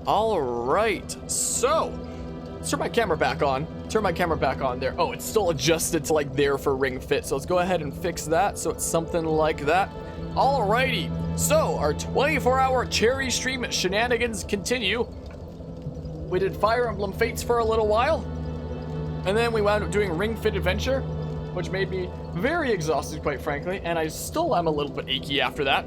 All right, so let's turn my camera back on. Turn my camera back on there. Oh, it's still adjusted to like there for ring fit. So let's go ahead and fix that. So it's something like that. Alrighty, so our 24-hour Ch4rity stream shenanigans continue. We did Fire Emblem Fates for a little while, and then we wound up doing Ring Fit Adventure, which made me very exhausted, quite frankly, and I still am a little bit achy after that.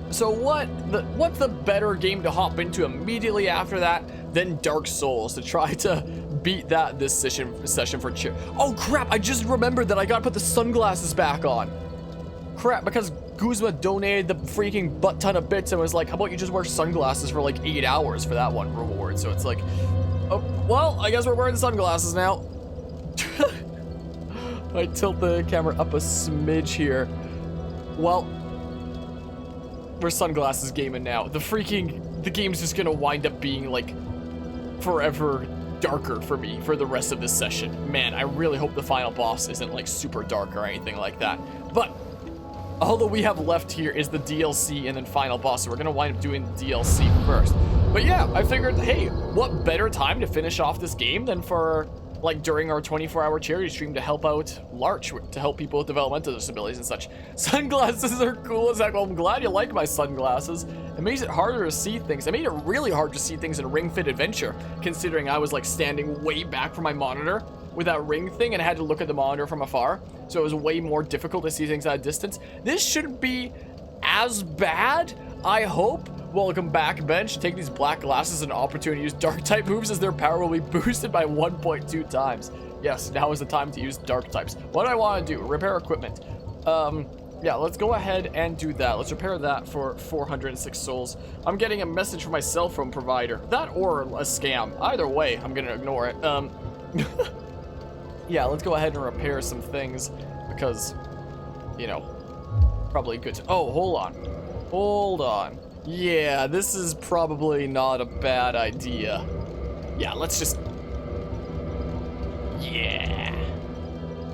So what's the better game to hop into immediately after that than Dark Souls to try to beat that this session for cheer. Oh crap, I just remembered that I gotta put the sunglasses back on. Crap, because Guzma donated the freaking butt ton of bits and was like, how about you just wear sunglasses for like 8 hours for that one reward? So it's like, oh, well, I guess we're wearing sunglasses now. I tilt the camera up a smidge here. Well, we're sunglasses gaming now. The game's just gonna wind up being like forever darker for me for the rest of this session. Man, I really hope the final boss isn't like super dark or anything like that. But all that we have left here is the DLC and then final boss, so we're gonna wind up doing the DLC first. But yeah, I figured, hey, what better time to finish off this game than for like during our 24-hour Ch4rity stream to help out Larch, to help people with developmental disabilities and such. Sunglasses are cool as heck. Well, I'm glad you like my sunglasses. It makes it harder to see things. It made it really hard to see things in Ring Fit Adventure, considering I was like standing way back from my monitor with that ring thing and I had to look at the monitor from afar. So it was way more difficult to see things at a distance. This shouldn't be as bad, I hope. Welcome back, bench. Take these black glasses as an opportunity to use dark type moves as their power will be boosted by 1.2 times. Yes, now is the time to use dark types. What do I want to do? Repair equipment. Yeah, let's go ahead and do that. Let's repair that for 406 souls. I'm getting a message from my cell phone provider. That or a scam. Either way, I'm gonna ignore it. Yeah, let's go ahead and repair some things because, you know, probably good to... Oh, hold on. Hold on. Yeah, this is probably not a bad idea. Yeah, let's just... Yeah.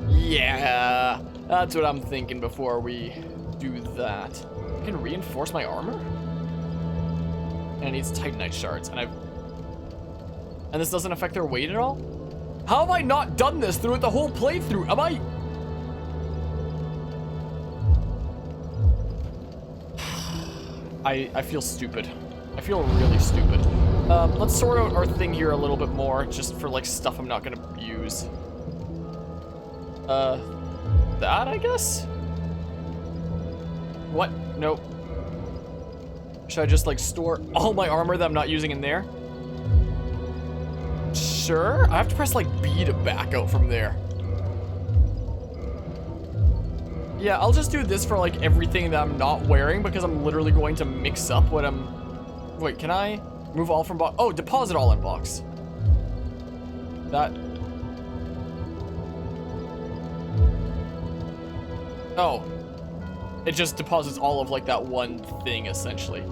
Yeah. That's what I'm thinking before we do that. I can reinforce my armor? And it needs Titanite shards, and this doesn't affect their weight at all? How have I not done this throughout the whole playthrough? Am I feel stupid. I feel really stupid. Let's sort out our thing here a little bit more, just for like stuff I'm not gonna use. That, I guess? What? Nope. Should I just like store all my armor that I'm not using in there? Sure. I have to press like B to back out from there. Yeah, I'll just do this for like everything that I'm not wearing because I'm literally going to mix up what I'm... Wait, can I move all from box? Oh, deposit all in box. That... Oh. It just deposits all of like that one thing essentially.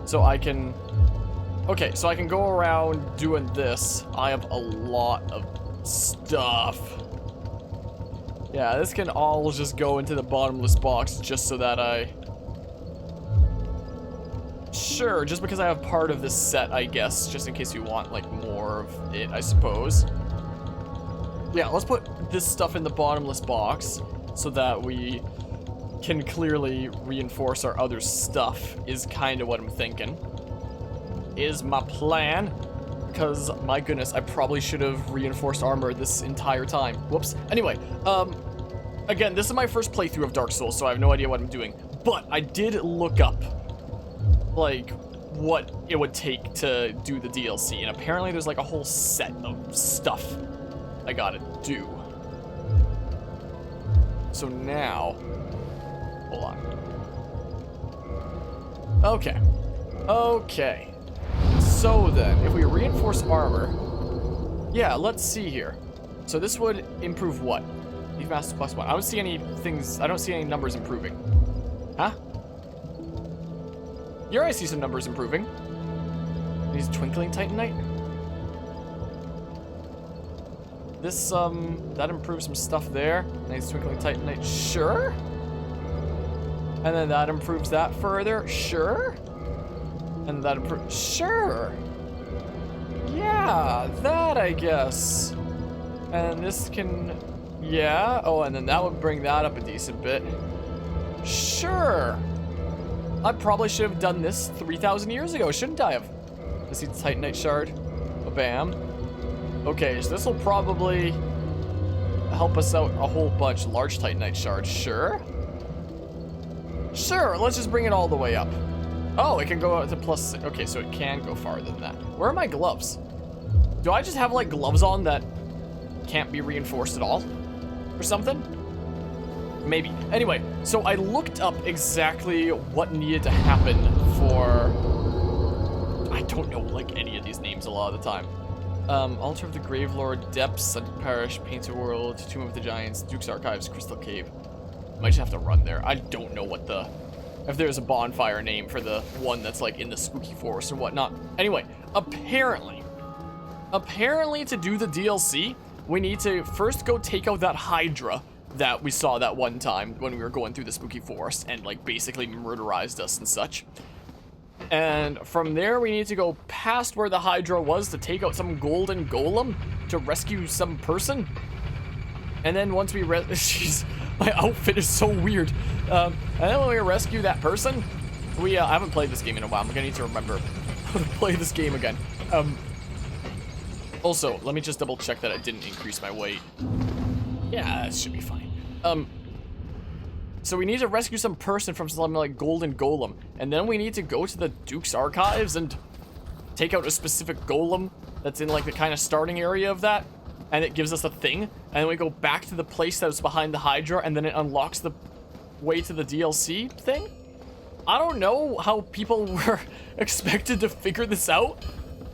So I can... Okay, so I can go around doing this. I have a lot of stuff. Yeah, this can all just go into the bottomless box just so that I... Sure, just because I have part of this set, I guess, just in case you want, like, more of it, I suppose. Yeah, let's put this stuff in the bottomless box so that we can clearly reinforce our other stuff, is kind of what I'm thinking. Is my plan. Because, my goodness, I probably should have reinforced armor this entire time. Whoops. Anyway, again, this is my first playthrough of Dark Souls, so I have no idea what I'm doing. But I did look up, like, what it would take to do the DLC. And apparently there's, like, a whole set of stuff I gotta do. So now... Hold on. Okay. Okay. So then, if we reinforce armor, yeah, let's see here. So this would improve what? Leave master +1. I don't see any things, I don't see any numbers improving. Huh? Here I see some numbers improving. These twinkling titanite. This, that improves some stuff there. Nice twinkling titanite, sure. And then that improves that further, sure. And that, sure. Yeah, that I guess. And this can, yeah. Oh, and then that would bring that up a decent bit. Sure. I probably should have done this 3,000 years ago, shouldn't I have? Let's see the Titanite shard. Oh, bam. Okay, so this will probably help us out a whole bunch. Large Titanite shard, sure. Sure, let's just bring it all the way up. Oh, it can go out to +6. Okay, so it can go farther than that. Where are my gloves? Do I just have, like, gloves on that can't be reinforced at all? Or something? Maybe. Anyway, so I looked up exactly what needed to happen for... I don't know, like, any of these names a lot of the time. Altar of the Gravelord, Depths, Sunken Parish, Painted World, Tomb of the Giants, Duke's Archives, Crystal Cave. Might just have to run there. I don't know what the... if there's a bonfire name for the one that's, like, in the spooky forest or whatnot. Anyway, apparently to do the DLC, we need to first go take out that Hydra that we saw that one time when we were going through the spooky forest and, like, basically murderized us and such. And from there, we need to go past where the Hydra was to take out some golden golem to rescue some person. And then once we jeez, my outfit is so weird. And then when we rescue that person, we, I haven't played this game in a while. I'm gonna need to remember how to play this game again. Also, let me just double check that I didn't increase my weight. Yeah, that should be fine. So we need to rescue some person from something like Golden Golem. And then we need to go to the Duke's Archives and take out a specific golem that's in, like, the kind of starting area of that. And it gives us a thing. And then we go back to the place that was behind the Hydra, and then it unlocks the way to the DLC thing. I don't know how people were expected to figure this out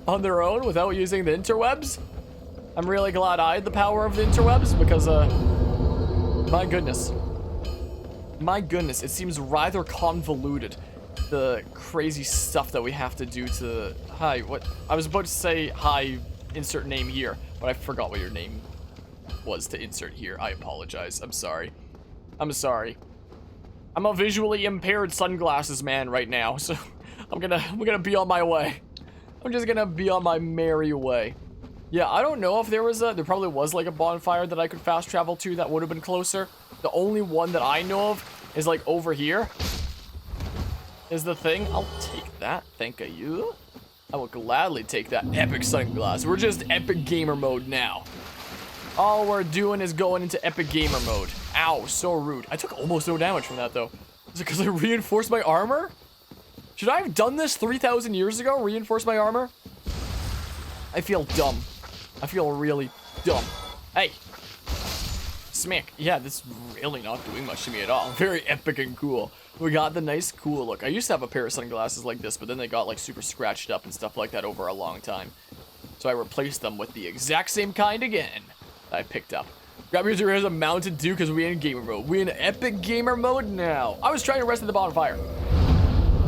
on their own without using the interwebs. I'm really glad I had the power of the interwebs because, my goodness. My goodness, it seems rather convoluted, the crazy stuff that we have to do to... Hi, what? I was about to say, hi, insert name here, but I forgot what your name was to insert here. I apologize. I'm sorry. I'm sorry. I'm a visually impaired sunglasses man right now, so I'm gonna be on my way. I'm just gonna be on my merry way. Yeah, I don't know if there was there probably was, like, a bonfire that I could fast travel to that would have been closer. The only one that I know of is, like, over here. Is the thing. I'll take that. Thank you. I will gladly take that epic sunglass. We're just epic gamer mode now. All we're doing is going into epic gamer mode. Ow, so rude. I took almost no damage from that, though. Is it because I reinforced my armor? Should I have done this 3,000 years ago? Reinforce my armor? I feel dumb. I feel really dumb. Hey. Smack. Yeah, this is really not doing much to me at all. Very epic and cool. We got the nice cool look. I used to have a pair of sunglasses like this, but then they got, like, super scratched up and stuff like that over a long time. So I replaced them with the exact same kind again that I picked up. Grab your here's a Mountain Dew because we in gamer mode. We in epic gamer mode now. I was trying to rest at the bonfire.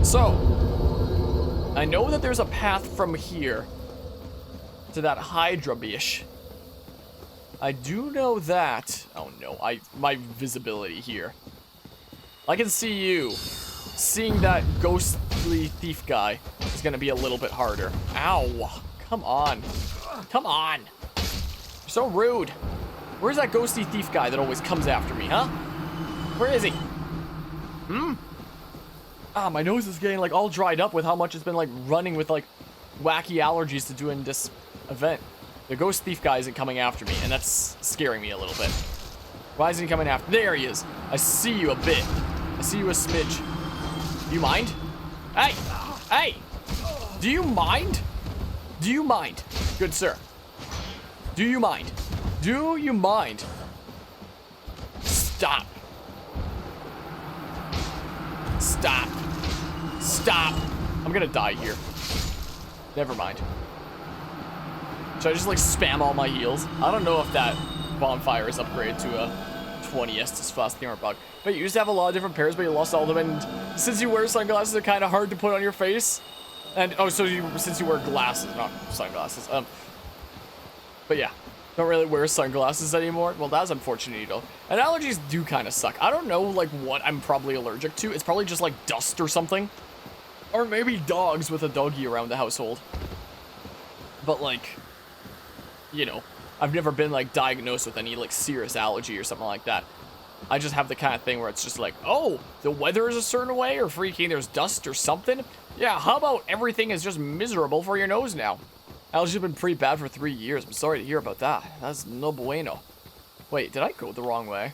So, I know that there's a path from here to that Hydra bish. I do know that. Oh no, my visibility here. I can see you. Seeing that ghostly thief guy is gonna be a little bit harder. Ow! Come on, come on! You're so rude. Where's that ghosty thief guy that always comes after me, huh? Where is he? Ah, my nose is getting, like, all dried up with how much it's been, like, running with, like, wacky allergies to doing this event. The ghost thief guy isn't coming after me, and that's scaring me a little bit. Why isn't he coming after? There he is. I see you a bit. I see you a smidge. Do you mind? Hey! Hey! Do you mind? Do you mind? Good sir. Do you mind? Do you mind? Stop. Stop. Stop. I'm gonna die here. Never mind. Should I just, like, spam all my heals? I don't know if that bonfire is upgraded to a 20 Estus fast gamer bug. But you used to have a lot of different pairs, but you lost all of them. And since you wear sunglasses, they're kind of hard to put on your face. And, oh, so since you wear glasses, not sunglasses. But yeah, don't really wear sunglasses anymore. Well, that's unfortunate, though. And allergies do kind of suck. I don't know, like, what I'm probably allergic to. It's probably just, like, dust or something. Or maybe dogs with a doggy around the household. But like, you know, I've never been like diagnosed with any like serious allergy or something like that. I just have the kind of thing where it's just like, oh, the weather is a certain way, or freaking there's dust or something. Yeah, how about everything is just miserable for your nose now? Allergies have been pretty bad for 3 years. I'm sorry to hear about that. That's no bueno. Wait, did I go the wrong way?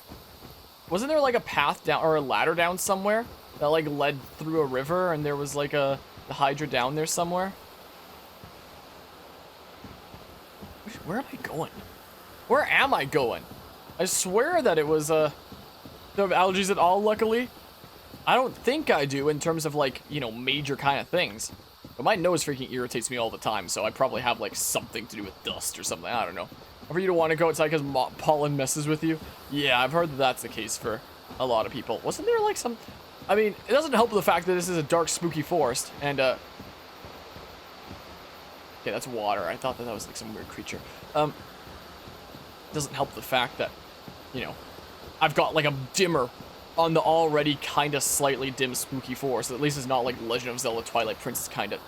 Wasn't there like a path down or a ladder down somewhere that like led through a river and there was like the Hydra down there somewhere? Where am I going? Where am I going? I swear that it was don't have allergies at all, luckily. I don't think I do in terms of like, you know, major kind of things. But my nose freaking irritates me all the time, so I probably have like something to do with dust or something. I don't know. Or for you to want to go outside because pollen messes with you. Yeah, I've heard that that's the case for a lot of people. Wasn't there like some... I mean, it doesn't help the fact that this is a dark, spooky forest. And, okay, that's water. I thought that that was like some weird creature. Doesn't help the fact that, you know, I've got like a dimmer on the already kind of slightly dim, spooky forest. At least it's not like Legend of Zelda Twilight Princess kind of.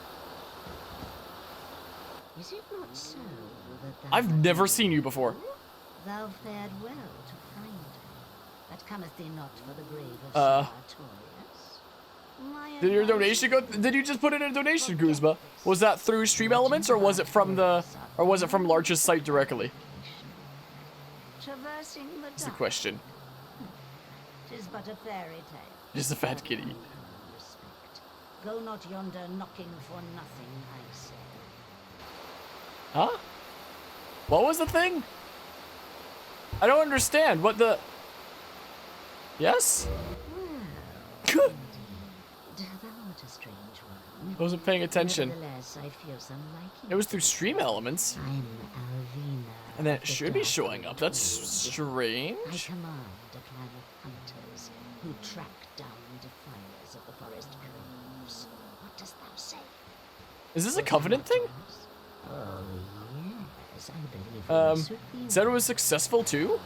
Is it not so that I've never seen you before. Thou fared well to find her, but cometh thee not for the grave of Sartorius? Did your donation go? Did you just put in a donation, Guzma? Was that through Stream Elements, or was it from the, or was it from Larch's site directly? That's the question. Tis but a fairy tale. Just a fat kitty. Go not yonder knocking for nothing, I say. Huh? What was the thing? I don't understand. What the... Yes? Well, thou art a strange one. I wasn't paying attention. Nevertheless, I feel some liking. It was through Stream Elements. I'm Alvina. And then it should be showing up. That's strange. I command a clan of hunters who track down defilers of the forest groves. What dost thou say? Is this a Covenant thing? Oh, yes, I believe Said it was successful too?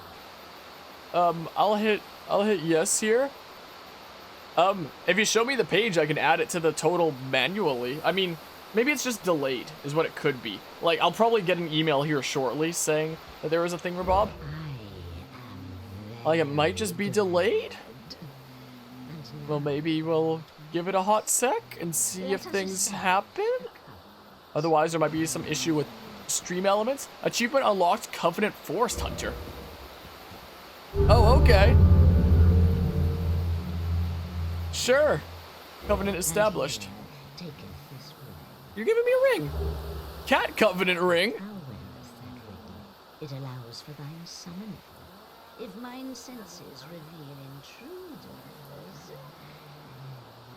I'll hit yes here. If you show me the page, I can add it to the total manually. I mean, maybe it's just delayed, is what it could be. Like, I'll probably get an email here shortly saying that there was a thingamabob. Like, it might just be delayed. Well, maybe we'll give it a hot sec and see if things happen. Otherwise, there might be some issue with Stream Elements. Achievement unlocked, Covenant Forest Hunter. Oh, okay. Sure. Covenant established. You're giving me a ring. Cat Covenant ring. How well is that ring? It allows for thine summoning. If mine senses reveal intruders,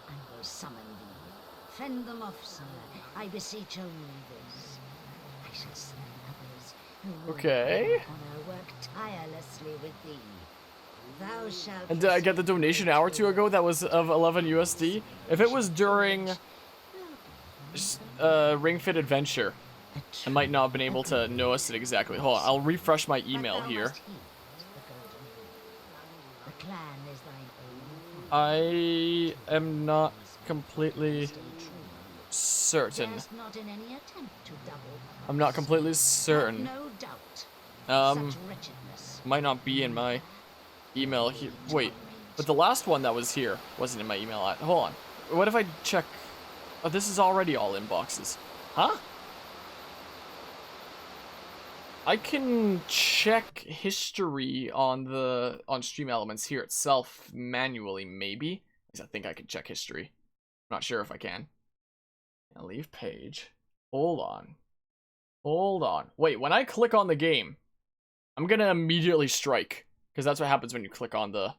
I will summon thee. Fend them off, sir. I beseech only this. I shall summon others who will Okay. work tirelessly with thee. Thou shalt. And did I get the donation an hour or two ago that was of 11 USD? If it was during Ring Fit Adventure, I might not have been able to notice it exactly. Hold on, I'll refresh my email here. The clan is thine own. I am not completely certain. Not in any attempt to double. I'm not completely certain. No doubt. Such wretchedness. Might not be in my email here. Wait, but the last one that was here wasn't in my email. Hold on. What if I check? Oh, this is already all inboxes. Huh? I can check history on Stream Elements here itself manually, maybe. I think I can check history. I'm not sure if I can. Now leave page. Hold on. Hold on. Wait, when I click on the game, I'm gonna immediately strike. Because that's what happens when you click on the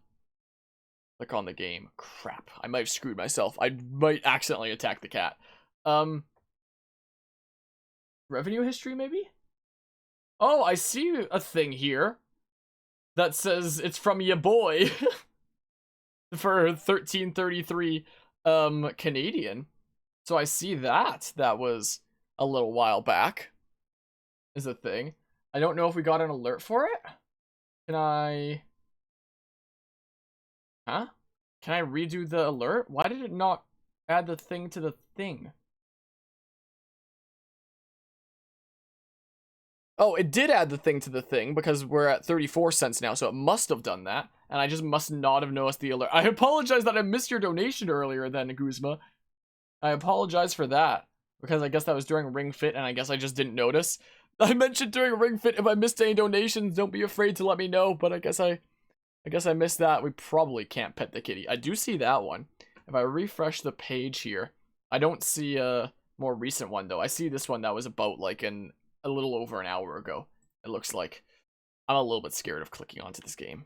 game. Crap. I might have screwed myself. I might accidentally attack the cat. Revenue history, maybe? Oh, I see a thing here that says it's from ya boy for 1333 Canadian. So I see that. That was a little while back. Is a thing. I don't know if we got an alert for it. Can I... Huh? Can I redo the alert? Why did it not Add the thing to the thing. Oh, it did add the thing to the thing because we're at 34 cents now, so it must have done that. And I just must not have noticed the alert. I apologize that I missed your donation earlier then, Guzma. I apologize for that. Because I guess that was during Ring Fit and I guess I just didn't notice. I mentioned during Ring Fit, if I missed any donations, don't be afraid to let me know. But I guess I missed that. We probably can't pet the kitty. I do see that one. If I refresh the page here, I don't see a more recent one though. I see this one that was about like a little over an hour ago. It looks like. I'm a little bit scared of clicking onto this game.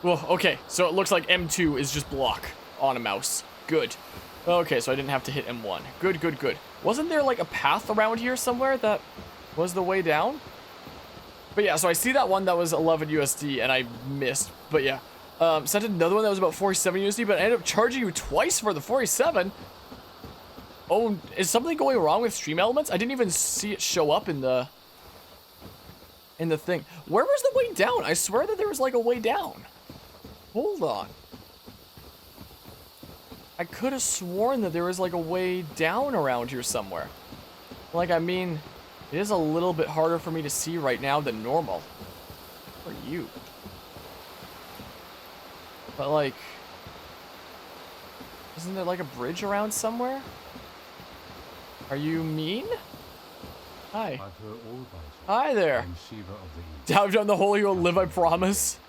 Well, okay, so it looks like M2 is just block on a mouse. Good. Okay, so I didn't have to hit M1. Good, good, good. Wasn't there like a path around here somewhere that was the way down? But yeah, so I see that one that was 11 USD and I missed. But yeah, sent another one that was about 47 USD, but I ended up charging you twice for the 47. Oh, is something going wrong with Stream Elements? I didn't even see it show up in the thing. Where was the way down? I swear that there was like a way down. Hold on. I could have sworn that there was like a way down around here somewhere. Like, I mean, it is a little bit harder for me to see right now than normal. Who are you? But like, isn't there like a bridge around somewhere? Are you mean? Hi. Hi there. Dive down the hole, you'll live, I promise.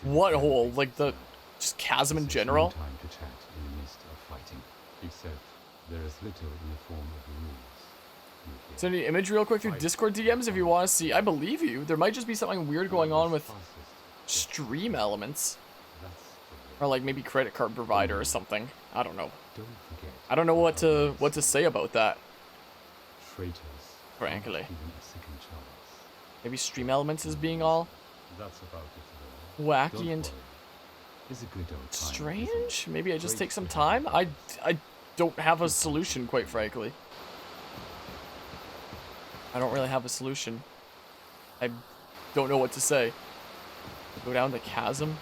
What hole? Like the just chasm in general? Send me an image real quick through Discord DMs if you want to see. I believe you. There might just be something weird going on with Stream Elements. Or like maybe credit card provider or something. I don't know. I don't know what to say about that. Frankly. Maybe Stream Elements is being all wacky and strange? Maybe I just take some time? I don't have a solution, quite frankly. I don't really have a solution. I don't know what to say. Go down the chasm?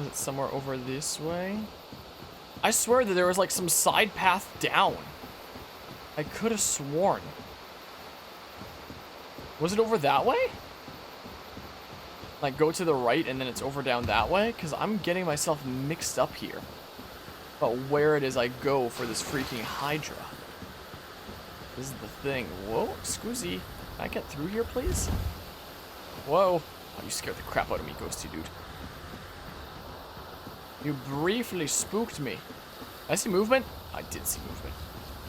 Is it somewhere over this way? I swear that there was like some side path down. I could have sworn. Was it over that way? Like go to the right and then it's over down that way? Because I'm getting myself mixed up here. But where it is I go for this freaking Hydra. This is the thing. Whoa, Scoozy. Can I get through here, please? Whoa. Oh, you scared the crap out of me, Ghosty dude. You briefly spooked me. Did I see movement? I did see movement.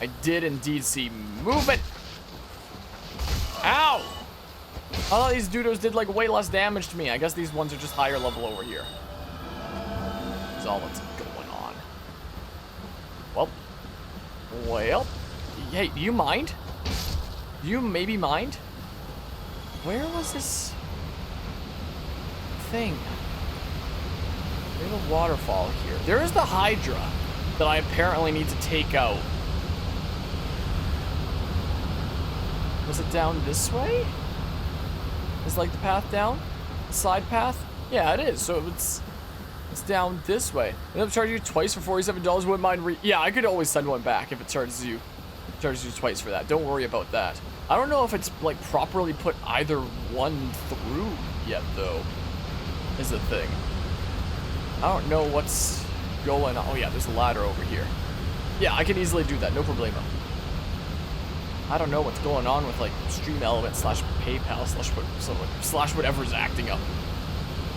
I did indeed see movement. Ow! I thought these dudos did like way less damage to me. I guess these ones are just higher level over here. That's all that's going on. Well. Hey, do you mind? Do you maybe mind? Where was this thing? There's a waterfall here. There is the Hydra that I apparently need to take out. Was it down this way? Is like the path down? The side path? Yeah, it is. So it's down this way. And I'm charging you twice for $47. Wouldn't mind yeah, I could always send one back if it charges you twice for that. Don't worry about that. I don't know if it's like properly put either one through yet though. Is the thing. I don't know what's going on. Oh yeah, there's a ladder over here. Yeah, I can easily do that, no problemo. I don't know what's going on with like Stream Element slash PayPal slash whatever's acting up.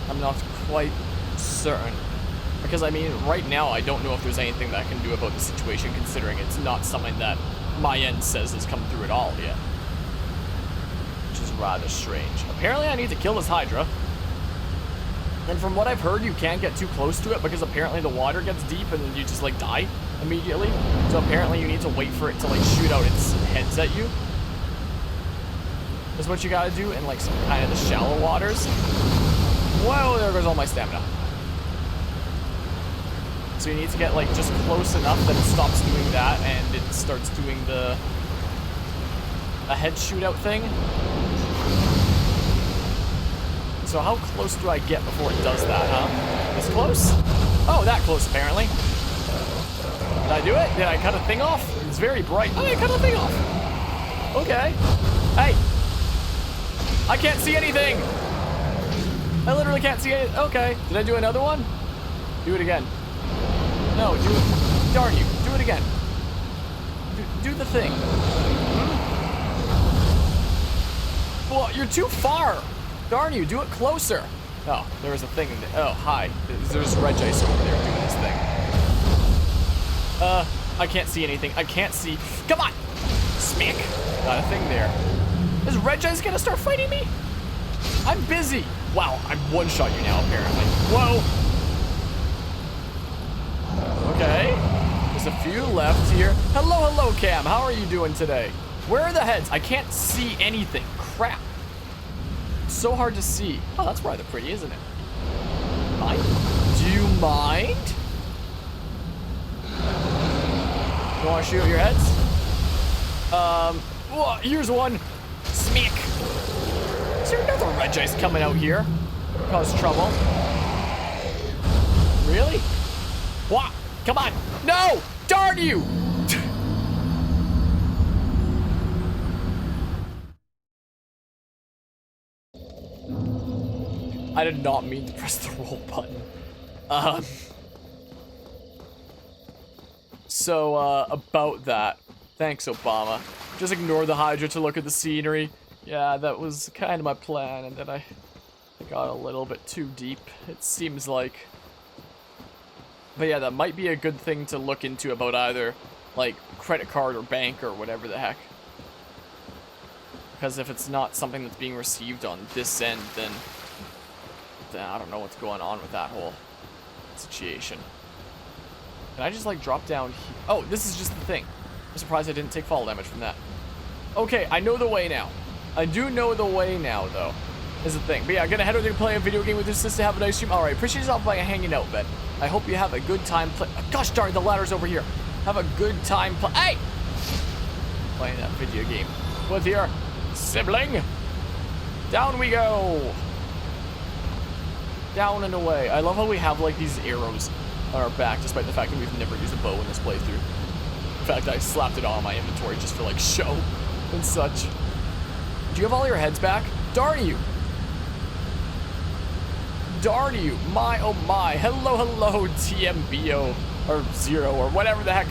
I'm not quite certain. Because I mean, right now I don't know if there's anything that I can do about the situation considering it's not something that my end says has come through at all yet. Which is rather strange. Apparently I need to kill this Hydra. And from what I've heard, you can't get too close to it because apparently the water gets deep and then you just like die immediately. So apparently you need to wait for it to like shoot out its heads at you. Is what you gotta do in like some kind of the shallow waters. Whoa, there goes all my stamina. So you need to get like just close enough that it stops doing that and it starts doing a head shootout thing. So how close do I get before it does that, huh? This close? Oh, that close, apparently. Did I do it? Did I cut a thing off? It's very bright. Oh, I cut a thing off. Okay. Hey. I can't see anything. I literally can't see it. Okay. Did I do another one? Do it again. No, do it. Darn you. Do it again. Do the thing. Well, you're too far. Darn you. Do it closer. Oh, there was a thing in there. Oh, hi. There's red ice over there doing this thing. I can't see anything. I can't see. Come on. Smack. Got a thing there. Is red ice gonna start fighting me? I'm busy. Wow, I'm one-shot you now, apparently. Whoa. Okay. There's a few left here. Hello, hello, Cam. How are you doing today? Where are the heads? I can't see anything. Crap. It's so hard to see. Oh, that's rather pretty, isn't it? Mind? Do you mind? You want to shoot your heads? Whoa, here's one. Smack. Is there another red ice coming out here? Cause trouble. Really? What? Come on. No! Darn you! I did not mean to press the roll button. About that. Thanks, Obama. Just ignore the Hydra to look at the scenery. Yeah, that was kind of my plan, and then I got a little bit too deep, it seems like. But yeah, that might be a good thing to look into about either, like, credit card or bank or whatever the heck. Because if it's not something that's being received on this end, then I don't know what's going on with that whole situation. Can I just, like, drop down here? Oh, this is just the thing. I'm surprised I didn't take fall damage from that. Okay, I know the way now. I do know the way now, though, is the thing. But yeah, I'm gonna head over there and play a video game with your sister, have a nice stream. Alright, appreciate yourself by hanging out, Ben. I hope you have a good time gosh darn, the ladder's over here. Have a good time Hey! Playing that video game with your sibling. Down we go. Down and away. I love how we have, like, these arrows on our back, despite the fact that we've never used a bow in this playthrough. In fact, I slapped it on my inventory just for, like, show and such. Do you have all your heads back? Darn you. Darn you. My, oh my. Hello, hello, TMBO, or Zero, or whatever the heck.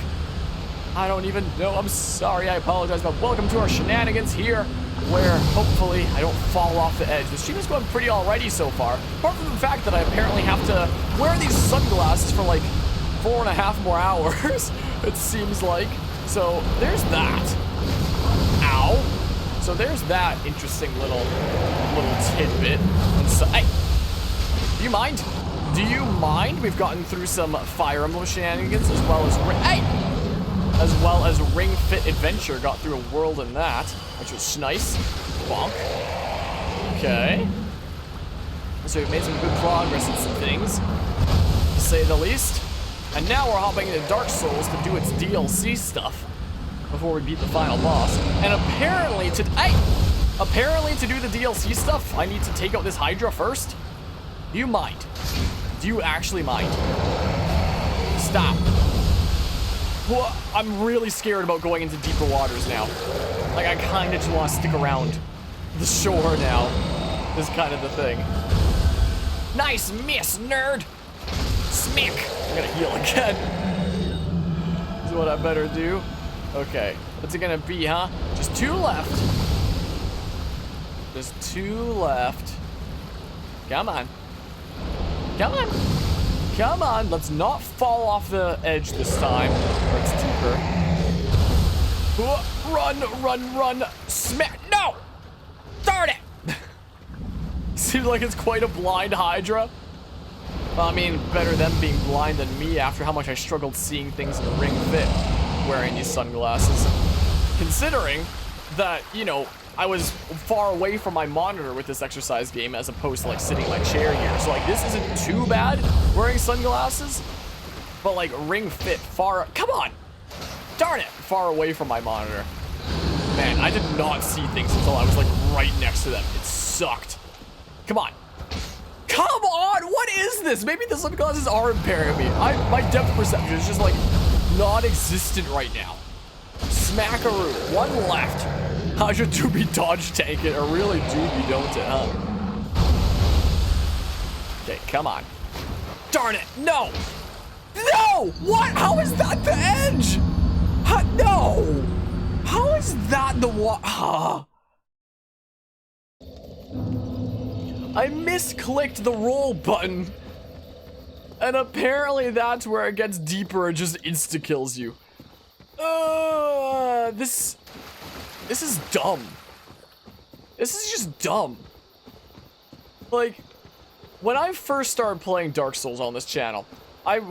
I don't even know. I'm sorry. I apologize, but welcome to our Shenanigans here, where hopefully I don't fall off the edge. The stream is going pretty alrighty so far, apart from the fact that I apparently have to wear these sunglasses for like 4.5 more hours, it seems like. So there's that. Ow. So there's that interesting little tidbit. And so, hey, do you mind? Do you mind? We've gotten through some Fire Emblem Shenanigans as well as Ring Fit Adventure. Got through a world in that, which was nice. Bonk. Okay. So we've made some good progress in some things, to say the least. And now we're hopping into Dark Souls to do its DLC stuff before we beat the final boss. And apparently to do the DLC stuff, I need to take out this Hydra first. Do you mind? Do you actually mind? Stop. Well, I'm really scared about going into deeper waters now. Like, I kind of just want to stick around the shore now. Is kind of the thing. Nice miss, nerd. Smack. I'm gonna heal again. Is what I better do. Okay, what's it gonna be, huh? Just 2 left. There's 2 left. Come on. Come on. Come on. Let's not fall off the edge this time. Let's deeper. Run, run, run. Smack. No! Darn it! Seems like it's quite a blind Hydra. Well, I mean, better them being blind than me after how much I struggled seeing things in the Ring Fit wearing these sunglasses. Considering that, you know, I was far away from my monitor with this exercise game as opposed to, like, sitting in my chair here. So, like, this isn't too bad wearing sunglasses. But, like, Ring Fit come on! Darn it! Far away from my monitor. Man, I did not see things until I was, like, right next to them. It sucked. Come on. Come on, what is this? Maybe the sunglasses are impairing me. My depth perception is just like non-existent right now. Smackaroo, one left. How'd you doobie dodge tank it, or really doobie don't it, huh? Okay, come on. Darn it, no! No! What? How is that the edge? No! How is that the what? I misclicked the roll button. And apparently that's where it gets deeper and just insta-kills you. This is dumb. This is just dumb. Like, when I first started playing Dark Souls on this channel, I'd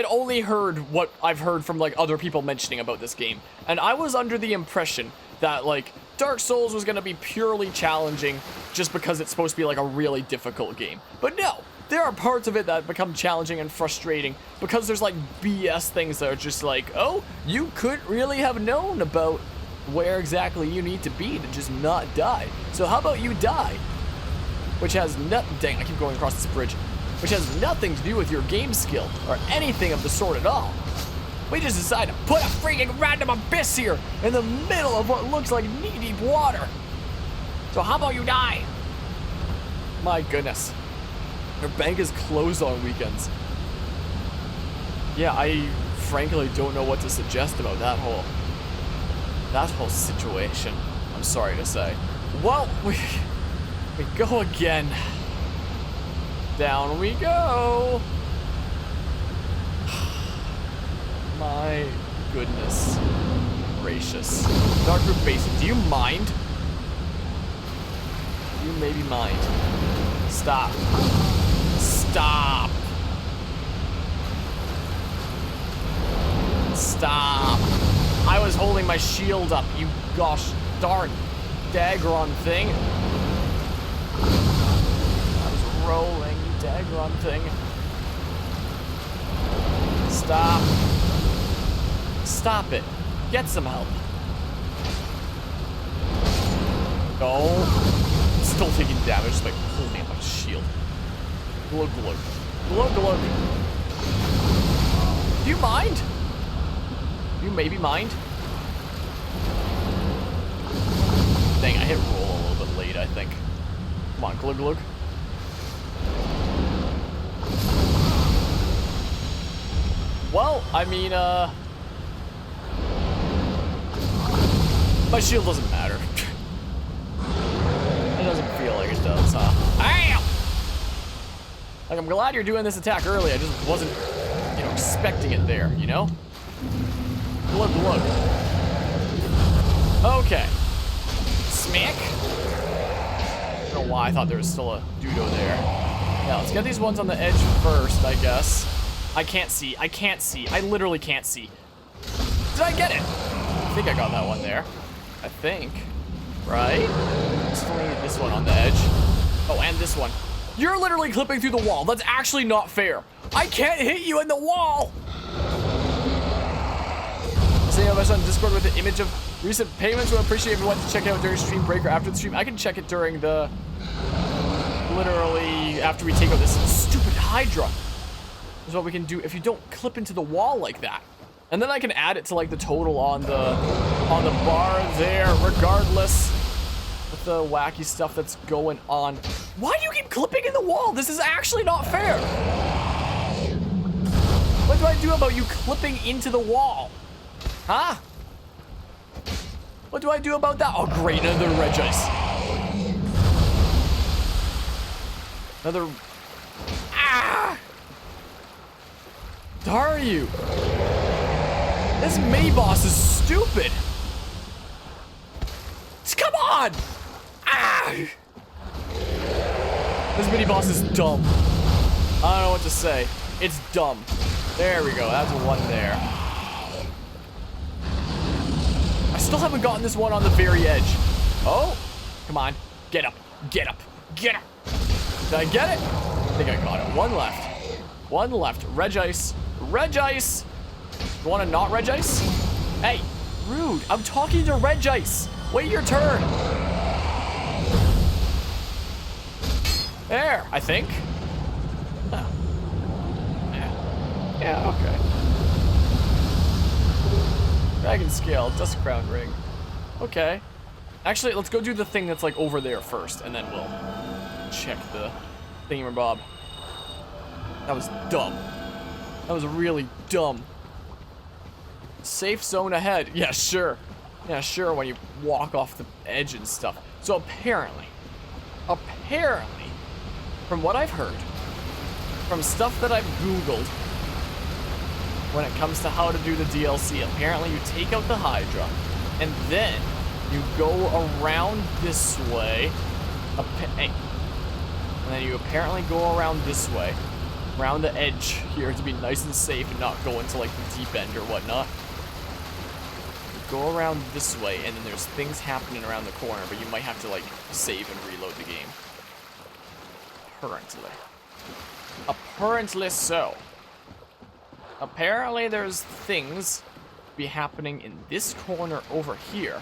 only heard what I've heard from like other people mentioning about this game, and I was under the impression that like Dark Souls was gonna be purely challenging just because it's supposed to be like a really difficult game. But no, there are parts of it that become challenging and frustrating because there's like BS things that are just like, oh, you couldn't really have known about where exactly you need to be to just not die. So how about you die? Which has nothing, dang, I keep going across this bridge. Which has nothing to do with your game skill or anything of the sort at all. We just decided to put a freaking random abyss here in the middle of what looks like knee-deep water. So how about you die? My goodness. Our bank is closed on weekends. Yeah, I frankly don't know what to suggest about that whole situation. I'm sorry to say. Well, we go again. Down we go. My goodness gracious. Darkroot Basin, do you mind? You maybe mind. Stop. Stop. Stop. I was holding my shield up, you gosh darn daggron thing. I was rolling, you daggron thing. Stop. Stop it. Get some help. No. I'm still taking damage just by holding up my shield. Glug glug. Glug glug. Do you mind? You maybe mind? Dang, I hit roll a little bit late, I think. Come on, glug glug. Well, I mean, my shield doesn't matter. It doesn't feel like it does, huh? Ow! Like, I'm glad you're doing this attack early. I just wasn't, you know, expecting it there, you know? Glug glug. Okay. Smack. I don't know why I thought there was still a Dudo there. Yeah, let's get these ones on the edge first, I guess. I can't see. I can't see. I literally can't see. Did I get it? I think I got that one there. I think. Right? Still need this one on the edge. Oh, and this one. You're literally clipping through the wall. That's actually not fair. I can't hit you in the wall. Say I was on Discord with an image of recent payments. Would appreciate if you want to check it out during stream break or after the stream. I can check it during the... Literally after we take out this stupid Hydra. Is what we can do if you don't clip into the wall like that. And then I can add it to like the total on the bar there, regardless of the wacky stuff that's going on. Why do you keep clipping in the wall? This is actually not fair. What do I do about you clipping into the wall? Huh? What do I do about that? Oh great, another red ice. Another... Ah! Are you? This May boss is stupid. Come on! Ah! This mini boss is dumb. I don't know what to say. It's dumb. There we go. That's one there. I still haven't gotten this one on the very edge. Oh, come on. Get up. Get up. Get up. Did I get it? I think I got it. One left. One left. Reg ice. Reg ice. You want to not Reg ice? Hey, rude. I'm talking to Reg ice. Wait your turn. There, I think. Oh. Yeah, okay. Dragon scale, dust crown ring. Okay. Actually, let's go do the thing that's like over there first, and then we'll check the thingamabob. That was dumb. That was really dumb. Safe zone ahead. Yeah, sure. Yeah, sure, when you walk off the edge and stuff. So apparently, from what I've heard, from stuff that I've Googled, when it comes to how to do the DLC, apparently you take out the Hydra, and then you go around this way, and then you apparently go around this way, around the edge here to be nice and safe and not go into like the deep end or whatnot. You go around this way, and then there's things happening around the corner, but you might have to like save and reload the game. Apparently so. Apparently there's things be happening in this corner over here.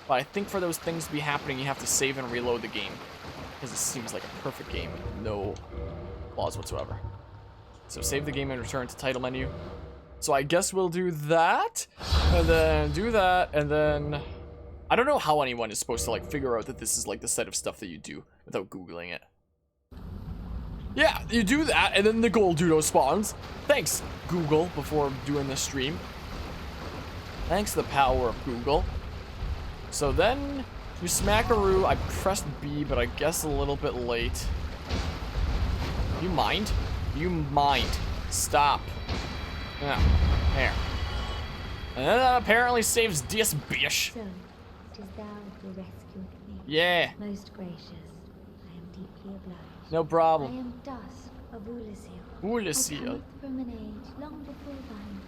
But I think for those things to be happening, you have to save and reload the game. Because it seems like a perfect game. No flaws whatsoever. So save the game and return to title menu. So I guess we'll do that. And then do that. And then... I don't know how anyone is supposed to like figure out that this is like the set of stuff that you do without Googling it. Yeah, you do that, and then the gold doodle spawns. Thanks, Google, before doing this stream. Thanks, the power of Google. So then, you smackaroo. I pressed B, but I guess a little bit late. You mind? You mind. Stop. Yeah, there. And then that apparently saves this bitch. So, it is thou who rescued me. Yeah. Most gracious, I am deeply obliged. No I problem. am Dusk of Ulasil. Ulasil. I cometh from an age long before thine.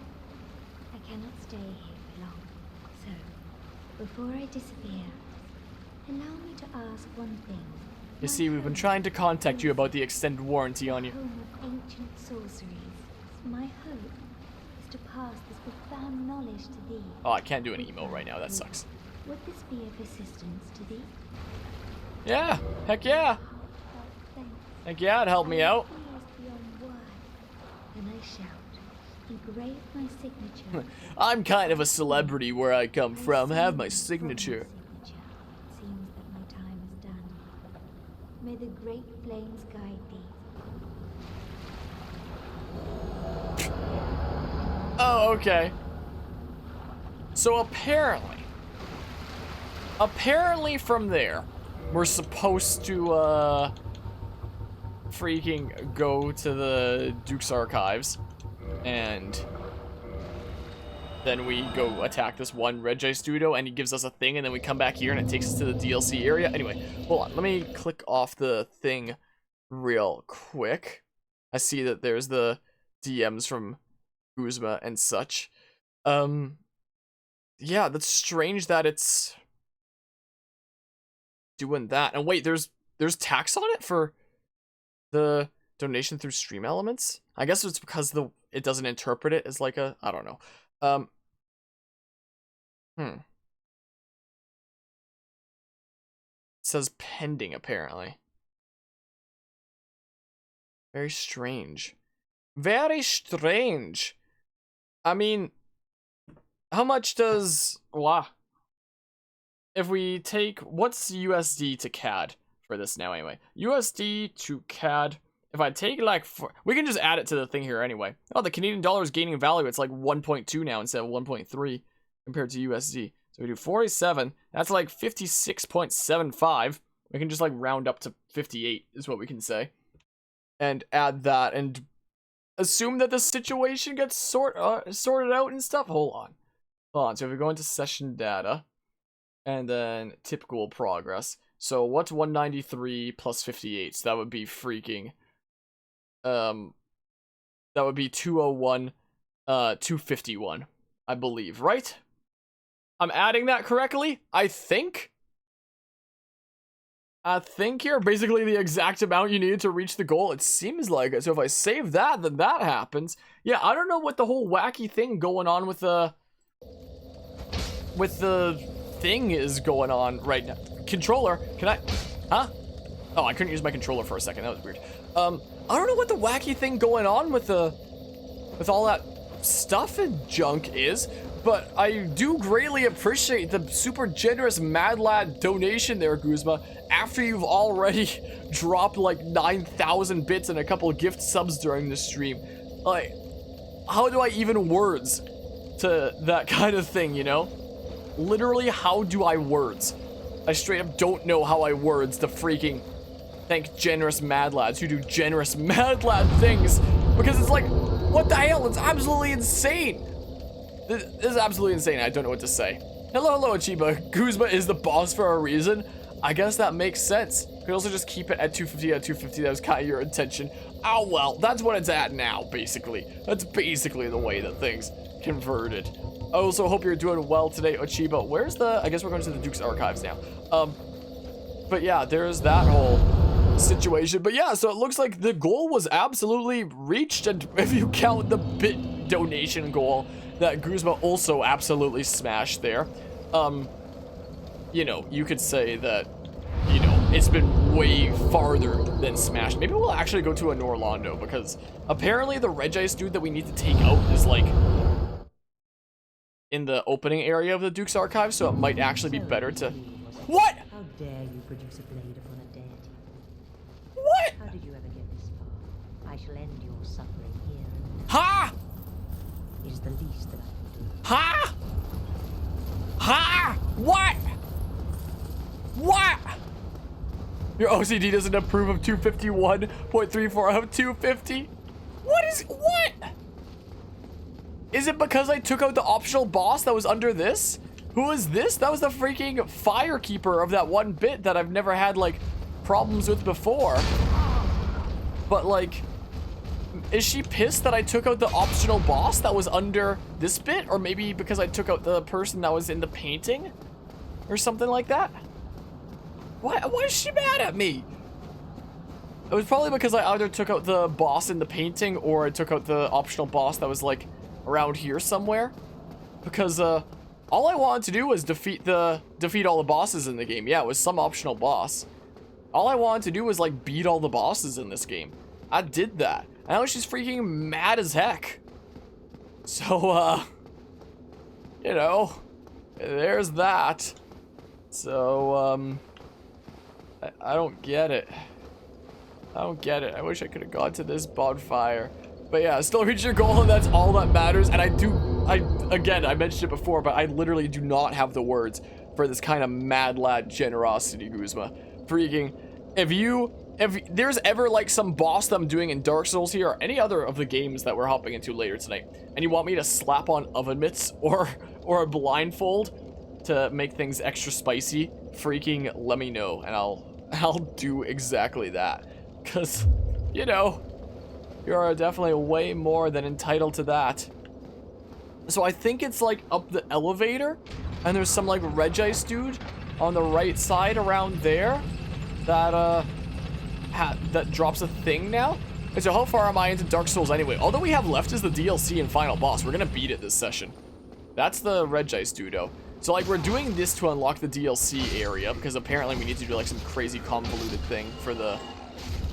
I cannot stay here for long. So, before I disappear, allow me to ask one thing. You see, we've been trying to contact you about the extended warranty on you. Home of ancient sorceries. My hope is to pass this profound knowledge to thee. Oh, I can't do an email right now. That sucks. Would this be of assistance to thee? Yeah. Heck yeah. Heck yeah, it'd help me out. And I shout, engrave my signature. I'm kind of a celebrity where I come from. Have my signature. It seems that my time is done. May the great flames guide thee. Oh, okay. So apparently from there, we're supposed to, freaking go to the Duke's Archives, and then we go attack this one Regi Studio, and he gives us a thing, and then we come back here, and it takes us to the DLC area. Anyway, hold on. Let me click off the thing real quick. I see that there's the DMs from Guzma and such. Yeah, that's strange that it's doing that. And wait, there's tax on it for the donation through stream elements? I guess it's because it doesn't interpret it as like a, I don't know. It says pending apparently. Very strange. Very strange. I mean, how much does if we take what's USD to CAD? For this now anyway. USD to CAD. If I take like, we can just add it to the thing here anyway. Oh, the Canadian dollar is gaining value. It's like 1.2 now instead of 1.3 compared to USD. So we do 47. That's like 56.75. We can just like round up to 58 is what we can say. And add that and assume that the situation gets sorted out and stuff. Hold on. So if we go into session data and then typical progress. So what's 193 plus 58? So that would be freaking, that would be 201, 251, I believe, right? I'm adding that correctly, I think. Here, basically the exact amount you needed to reach the goal. It seems like it. So if I save that, then that happens. Yeah, I don't know what the whole wacky thing going on with the thing is going on right now. Controller, can I, huh? Oh, I couldn't use my controller for a second. That was weird. I don't know what the wacky thing going on with all that stuff and junk is, but I do greatly appreciate the super generous Mad Lad donation there, Guzma, after you've already dropped like 9,000 bits and a couple of gift subs during this stream. Like, how do I even words to that kind of thing, you know? Literally, how do I words? I straight up don't know how I words to freaking thank generous Mad Lads who do generous Mad Lad things, because it's like, what the hell? It's absolutely insane. This is absolutely insane. I don't know what to say. Hello, Achiba. Guzma is the boss for a reason. I guess that makes sense. You could also just keep it at 250 at 250. That was kind of your intention. Oh, well, that's what it's at now, basically. That's basically the way that things converted. I also hope you're doing well today, Achiba. Where's the... I guess we're going to the Duke's archives now. But yeah, there's that whole situation. But yeah, so it looks like the goal was absolutely reached. And if you count the bit donation goal that Guzma also absolutely smashed there, you know, you could say that, you know, it's been way farther than smashed. Maybe we'll actually go to a Norlando, because apparently the Regice dude that we need to take out is like in the opening area of the Duke's archive, so it might actually be better to... What? How dare you produce a blade upon a deity? What? How did you ever get this far? I shall end your suffering here and now. Ha! It is the least that I can do. Ha! Ha! What? What? Your OCD doesn't approve of 251.34 out of 250? What is... What? Is it because I took out the optional boss that was under this? Who is this? That was the freaking firekeeper of that one bit that I've never had, like, problems with before. But, like, is she pissed that I took out the optional boss that was under this bit? Or maybe because I took out the person that was in the painting? Or something like that? Why is she mad at me? It was probably because I either took out the boss in the painting or I took out the optional boss that was, like, around here somewhere. Because, all I wanted to do was defeat all the bosses in the game. Yeah, it was some optional boss. All I wanted to do was, like, beat all the bosses in this game. I did that. And now she's freaking mad as heck. So, you know, there's that. So, I don't get it. I don't get it. I wish I could have gone to this bonfire. But yeah, still reach your goal, and that's all that matters. And again, I mentioned it before, but I literally do not have the words for this kind of mad lad generosity, Guzma. Freaking, if there's ever like some boss that I'm doing in Dark Souls here, or any other of the games that we're hopping into later tonight, and you want me to slap on oven mitts or a blindfold to make things extra spicy, freaking let me know, and I'll do exactly that. Cause, you know, you are definitely way more than entitled to that. So I think it's like up the elevator, and there's some like Regice dude on the right side around there that that drops a thing now. And so how far am I into Dark Souls anyway? All that we have left is the DLC and final boss. We're gonna beat it this session. That's the Regice dudo. So like we're doing this to unlock the DLC area, because apparently we need to do like some crazy convoluted thing for the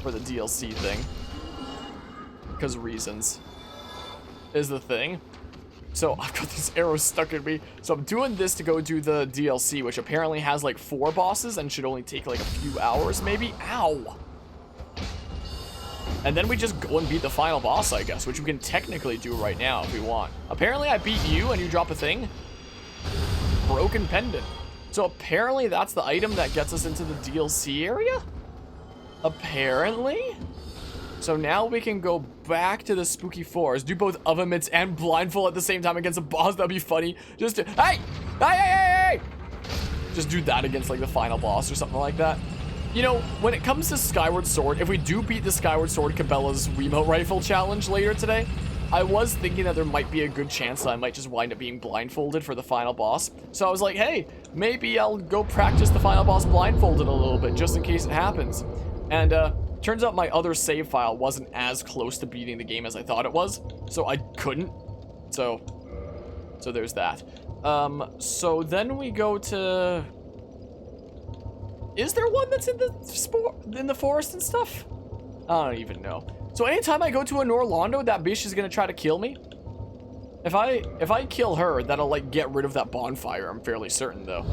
DLC thing. Because reasons is the thing. So I've got these arrows stuck in me. So I'm doing this to go do the DLC, which apparently has like 4 bosses and should only take like a few hours maybe. Ow. And then we just go and beat the final boss, I guess, which we can technically do right now if we want. Apparently I beat you and you drop a thing. Broken pendant. So apparently that's the item that gets us into the DLC area? Apparently? So now we can go back to the spooky forest, do both oven mitts and blindfold at the same time against a boss. That'd be funny. Just hey! Just do that against like the final boss or something like that. You know, when it comes to Skyward Sword, if we do beat the Skyward Sword Cabela's remote rifle challenge later today, I was thinking that there might be a good chance that I might just wind up being blindfolded for the final boss. So I was like, hey, maybe I'll go practice the final boss blindfolded a little bit just in case it happens. And turns out my other save file wasn't as close to beating the game as I thought it was, so I couldn't. So there's that. So then we go to... Is there one that's in the forest and stuff? I don't even know. So anytime I go to an Orlando, that bitch is gonna try to kill me. If I kill her, that'll like get rid of that bonfire. I'm fairly certain though.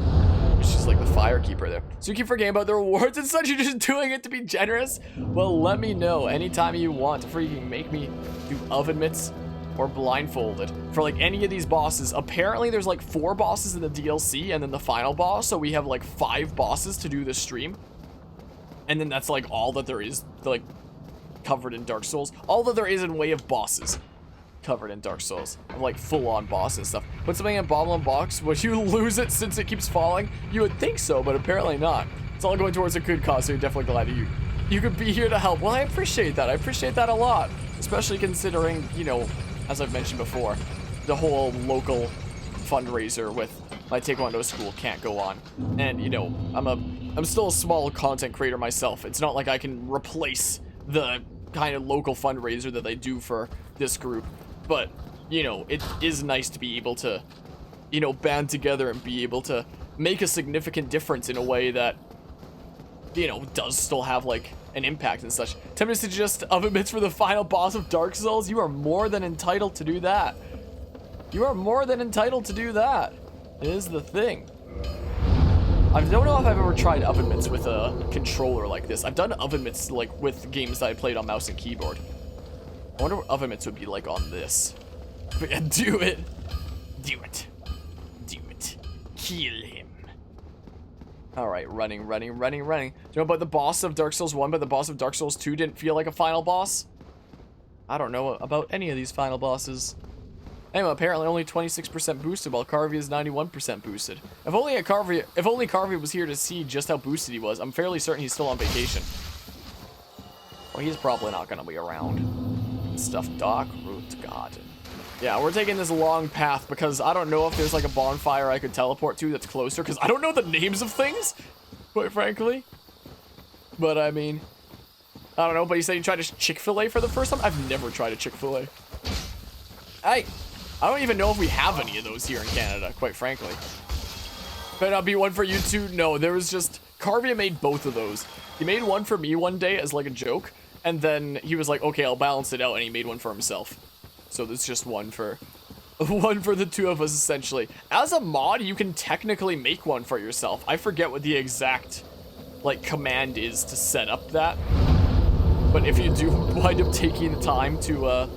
She's like the fire keeper there. So you keep forgetting about the rewards and such. You're just doing it to be generous. Well, let me know anytime you want to freaking make me do oven mitts or blindfolded for like any of these bosses. Apparently there's like 4 bosses in the DLC and then the final boss, so we have like 5 bosses to do this stream, and then that's like all that there is like covered in Dark Souls. All that there is in way of bosses covered in Dark Souls, of like full-on boss and stuff. Put something in a bottle and box. Would you lose it since it keeps falling? You would think so, but apparently not. It's all going towards a good cause, so you're definitely glad you could be here to help. Well, I appreciate that. I appreciate that a lot, especially considering, you know, as I've mentioned before, the whole local fundraiser with my Taekwondo school can't go on. And, you know, I'm still a small content creator myself. It's not like I can replace the kind of local fundraiser that they do for this group. But, you know, it is nice to be able to, you know, band together and be able to make a significant difference in a way that, you know, does still have, like, an impact and such. Tempted to suggest oven mitts for the final boss of Dark Souls? You are more than entitled to do that. You are more than entitled to do that. It is the thing. I don't know if I've ever tried oven mitts with a controller like this. I've done oven mitts, like, with games that I played on mouse and keyboard. I wonder what oven mitts would be like on this. But yeah, do it. Do it. Do it. Kill him. Alright, running. Do you know about the boss of Dark Souls 1, but the boss of Dark Souls 2 didn't feel like a final boss? I don't know about any of these final bosses. Anyway, apparently only 26% boosted, while Carvey is 91% boosted. If only Carvey was here to see just how boosted he was, I'm fairly certain he's still on vacation. Well, he's probably not gonna be around. Stuff, Dark Root Garden. Yeah, we're taking this long path because I don't know if there's like a bonfire I could teleport to that's closer, because I don't know the names of things, quite frankly. But I mean, I don't know, but you said you tried a Chick-fil-A for the first time? I've never tried a Chick-fil-A. I don't even know if we have any of those here in Canada, quite frankly. Better not be one for you too. No, there was just, Carvia made both of those. He made one for me one day as like a joke, and then he was like, okay, I'll balance it out, and he made one for himself. So there's just one for the two of us, essentially. As a mod, you can technically make one for yourself. I forget what the exact, like, command is to set up that. But if you do wind up taking the time to,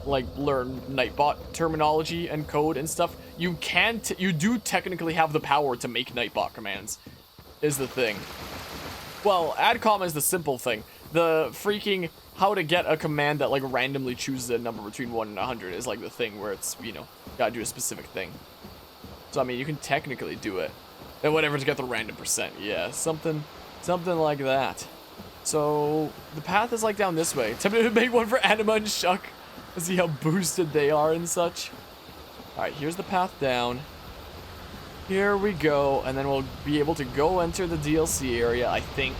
like, learn Nightbot terminology and code and stuff, you do technically have the power to make Nightbot commands, is the thing. Well, AdCom is the simple thing. The freaking how to get a command that, like, randomly chooses a number between 1 and 100 is, like, the thing where it's, you know, gotta do a specific thing. So, I mean, you can technically do it. And whatever to get the random percent. Yeah, something like that. So, the path is, like, down this way. Tempted to make one for Anima and Shuck to see how boosted they are and such. Alright, here's the path down. Here we go, and then we'll be able to go enter the DLC area, I think.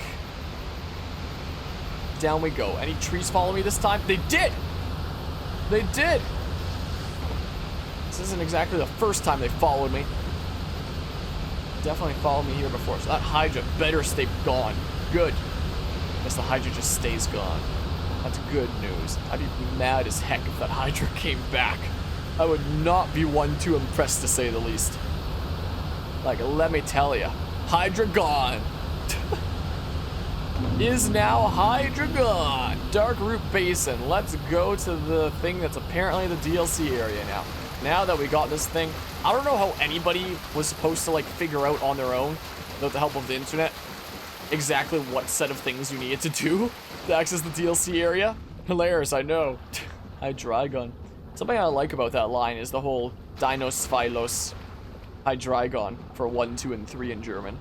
Down we go. Any trees follow me this time? They did! They did! This isn't exactly the first time they followed me. Definitely followed me here before, so that Hydra better stay gone. Good. Guess the Hydra just stays gone. That's good news. I'd be mad as heck if that Hydra came back. I would not be one too impressed, to say the least. Like, let me tell ya, Hydra gone. Is now Hydra gone. Dark Root Basin. Let's go to the thing that's apparently the DLC area now. Now that we got this thing, I don't know how anybody was supposed to, like, figure out on their own, without the help of the internet, exactly what set of things you needed to do to access the DLC area. Hilarious, I know. Hydreigon. Something I like about that line is the whole Dinos Phylos Hydreigon for 1, 2, and 3 in German.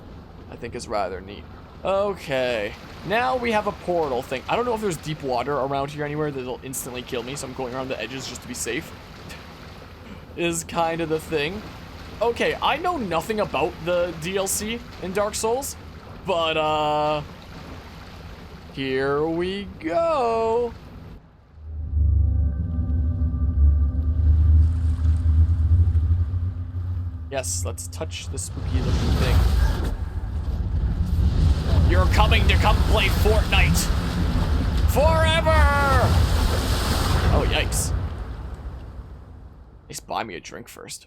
I think is rather neat. Okay, now we have a portal thing. I don't know if there's deep water around here anywhere that'll instantly kill me, so I'm going around the edges just to be safe. Is kind of the thing. Okay, I know nothing about the DLC in Dark Souls, but here we go. Yes, let's touch the spooky looking thing. You're coming to come play Fortnite forever! Oh, yikes. At least buy me a drink first.